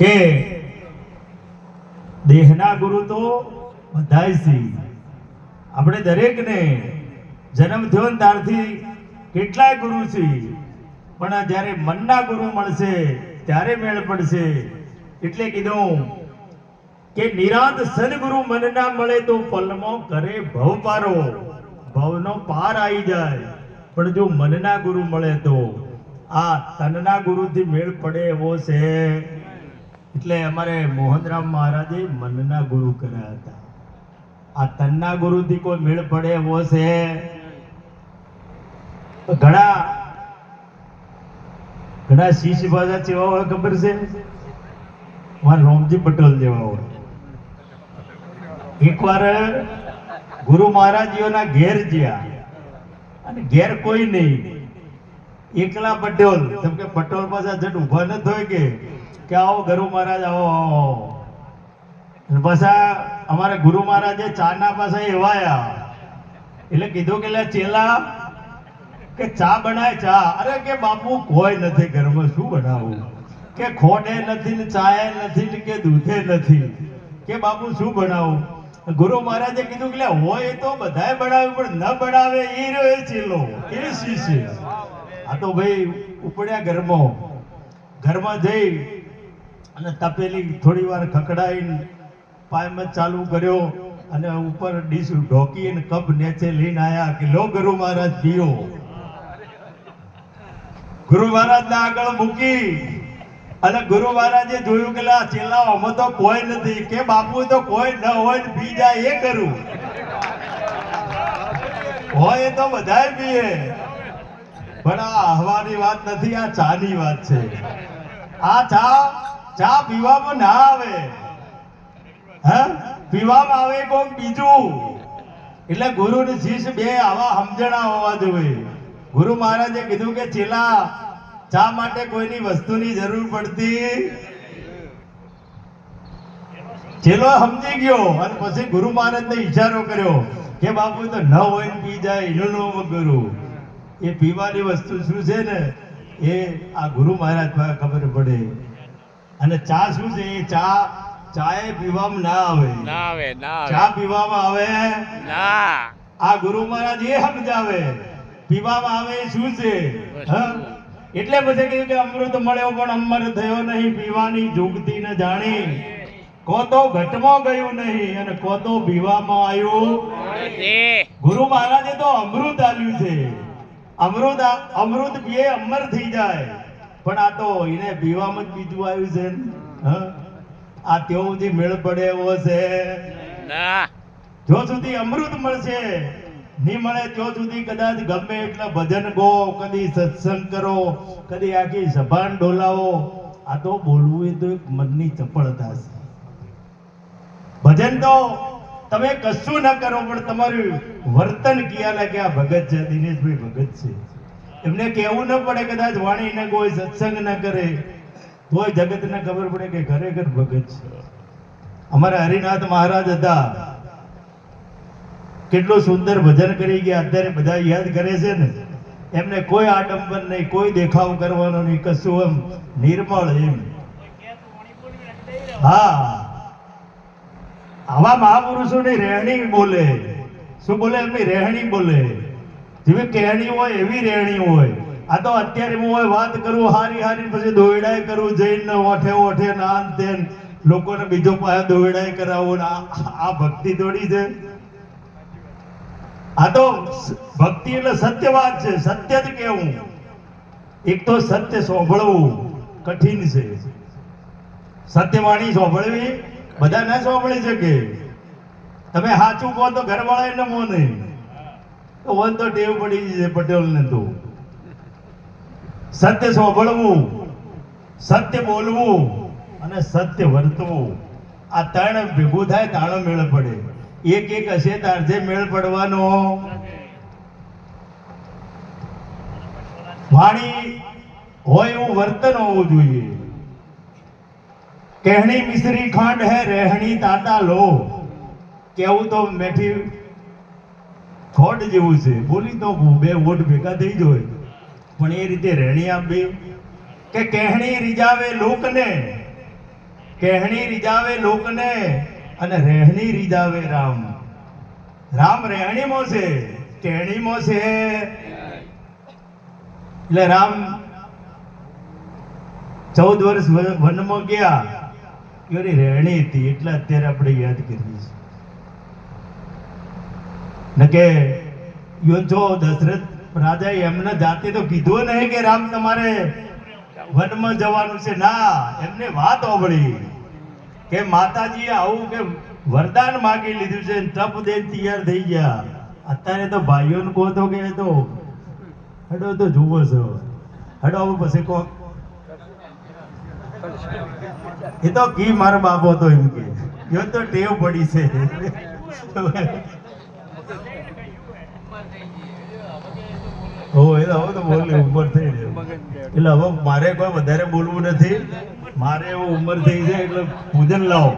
કે દેહના ગુરુ તો બધાય છે. આપણે દરેકને જન્મ થયો ને ત્યારથી કેટલાય ગુરુ છે, પણ જ્યારે મનના ગુરુ મળશે ત્યારે મેળ પડશે. એટલે કીધું કે નિરાંત સદગુરુ મન ના મળે તો પલમો કરે ભવ પારો. ભવનો પાર આવી જાય, પણ જો મનના ગુરુ મળે તો આ તનના ગુરુથી મેળ પડે એવો છે. એટલે અમારે મોહનરામ મહારાજે મનના ગુરુ કર્યા હતા. આ તનના ગુરુથી કોઈ મેળ પડે એવો છે? ઘણા શિષ્ય ભાષા જેવા હોય ખબર છે? મારા રોમજી પટેલ જેવા હોય. એકવાર ગુરુ મહારાજીઓના ઘેર ગયા અને ઘેર કોઈ નહીં, એકલા પટેલ. જેમ કે પટેલ પાછા જટ ઉભા ન થાય કે આવો ગુરુ મહારાજ આવો આવો. પાછા અમારે ગુરુ મહારાજે ચાના પાછા એવાયા એટલે કીધું કે ચેલા કે ચા બનાય ચા. અરે કે બાપુ કોઈ નથી ઘરમાં, શું બનાવું? કે ખોડે નથી ને ચાય નથી ને કે દૂધે નથી, કે બાપુ શું બનાવું? ગુરુ મહારાજે કીધું કે હોય તો બધાય બનાવે, પણ ન બનાવે એ રહ્યો એ ચેલો, એ શિષ્ય. આ તો ભાઈ ઉપડ્યા ઘરમાં જઈ અને તપેલી થોડી વાર ખકડાઈને પાયમાં ચાલુ કર્યો અને ઉપર ડીશ ઢોકી અને કપ નીચે લઈને આયા કે લો ગુરુ મહારાજ પીઓ. ગુરુ મહારાજ ના આગળ મૂકી અને ગુરુ મહારાજે જોયું કે ચેલા આમાં તો કોઈ નથી, કે બાપુ તો કોઈ ન હોય પી જાય એ કરું, હોય તો બધાય પીએ. પણ આ હવાની વાત નથી, આ ચાની વાત છે. આ ચા પીવામાં ના આવે, પીવામાં આવે કોક બીજું. એટલે ગુરુ ને શિષ્ય બે આવા સમજણા હોવા જોઈએ. ગુરુ મહારાજે કીધું કે ચેલા ચા માટે કોઈની વસ્તુની જરૂર પડતી. ચેલો સમજી ગયો અને પછી ગુરુ મહારાજને ઈશારો કર્યો કે બાપુ તો ન હોય પી જાય એનું નામ ગુરુ. એ પીવાની વસ્તુ શું છે ને એ આ ગુરુ મહારાજ પાસે ખબર પડે. અને ચા શું છે? એ ચા એ પીવામાં ના આવે, ચા પીવામાં આવે ના. આ ગુરુ મહારાજ એ સમજાવે પીવામાં આવે શું છે. એટલે પછી કહ્યું કે અમૃત મળ્યો પણ અમર થયો નહીં, પીવાની જુગતી ન જાણી. કો તો ઘટમાં ગયું નહીં અને કો તો પીવામાં આવ્યું. ગુરુ મહારાજે તો અમૃત આપ્યું છે. અમૃત પીએ અમર થઈ જાય, પણ આ તો એને પીવામાં જ બીજું આવ્યું છે. આ તેઓ સુધી મેળ પડે એવો છે? જો સુધી અમૃત મળશે નહીં મળે ત્યાં સુધી કદાચ ગમે એટલા ભજન ગો, કદી સત્સંગ કરો, કદી આખી સભાન ડોલાવો. આ તો બોલવું એ તો એક મનની ચપળતા છે. ભજન તો તમે કશું ના કરો પણ તમારું વર્તન કિયા લાગે આ ભગત છે, દિનેશભાઈ ભગત છે. એમને કહેવું ન પડે, કદાચ વાણી ન કોઈ સત્સંગ ન કરે તોય જગતને ખબર પડે કે ખરેખર ભગત છે. અમારા હરિનાથ મહારાજ હતા, કેટલું સુંદર ભજન કરી ગયા. અત્યારે બધા યાદ કરે છે ને. એમને કોઈ આડંબર નહીં, કોઈ દેખાવ કરવાનો નહીં, કશું એમ નિર્મળ એમ. હા, આવા મહાપુરુષોની રહેણી બોલે. શું બોલે? એમની રહેણી બોલે. જેવી કહેણી હોય એવી રહેણી હોય. આ તો અત્યારે હું વાત કરું હારી પછી દોયડાય કરું જઈને ઓઠે નાન તેન લોકોને બીજો પાસે દોયડાય કરાવો. આ ભક્તિ થોડી છે. આ તો ભક્તિ એટલે સત્ય વાત છે, સત્ય જ કેવું. એક તો સત્ય સાંભળવું કઠિન છે. સત્યવાણી સાંભળવી બધા ના સાંભળી શકે. તમે સાચું કહો તો ઘરવાળા ન મોને તો વન તો ટેવ પડી છે પટેલ ને. તો સત્ય સાંભળવું, સત્ય બોલવું અને સત્ય વર્તવું, આ ત્રણ ભેગું થાય તાળો મેળ પડે. એક હશે તારજે મેળ પડવાનો. વાણી હોય એવું વર્તન હોવું જોઈએ. કહેણી મિશ્રી ખાંડ હે રહેણી તાતા લો. કેવું તો મેઠી ખોટ જેવું છે. બોલી તો બે વોટ ભેગા થઈ જાય, પણ એ રીતે રહેણી આપવી કે કહેણી રીજાવે લોકને કહેણી રીજાવે લોકને અને રહેણી રીજાવે રામ. રામ રહેણીમાં છે, કહેણીમાં છે. એટલે રામ 14 વર્ષ વનમાં ગયા, એની રહેણી હતી, એટલે અત્યારે આપણે યાદ કરીએ છીએ. ને કે જો દશરથ રાજા એમને જાતે તો કીધું નહીં કે રામ તમારે વનમાં જવાનું છે. ના, એમને વાત સાંભળી કે માતાજી આવું કે વરદાન માગી લીધું છે, તપ દે તૈયાર થઈ ગયા. અત્યારે તો ભાઈઓને કહો તો કે તો હડો તો જુઓ છો, હડો આવું પછી કહો એ તો કી મારો બાપો તો એમ કે એ તો ટેવ પડી છે. હો એ તો હવે તો બોલે ઉંમર થઈ ગઈ, એટલે હવે મારે કોઈ વધારે બોલવું નથી. મારે એવું ઉંમર થઈ જાય એટલે પૂજન લાવો.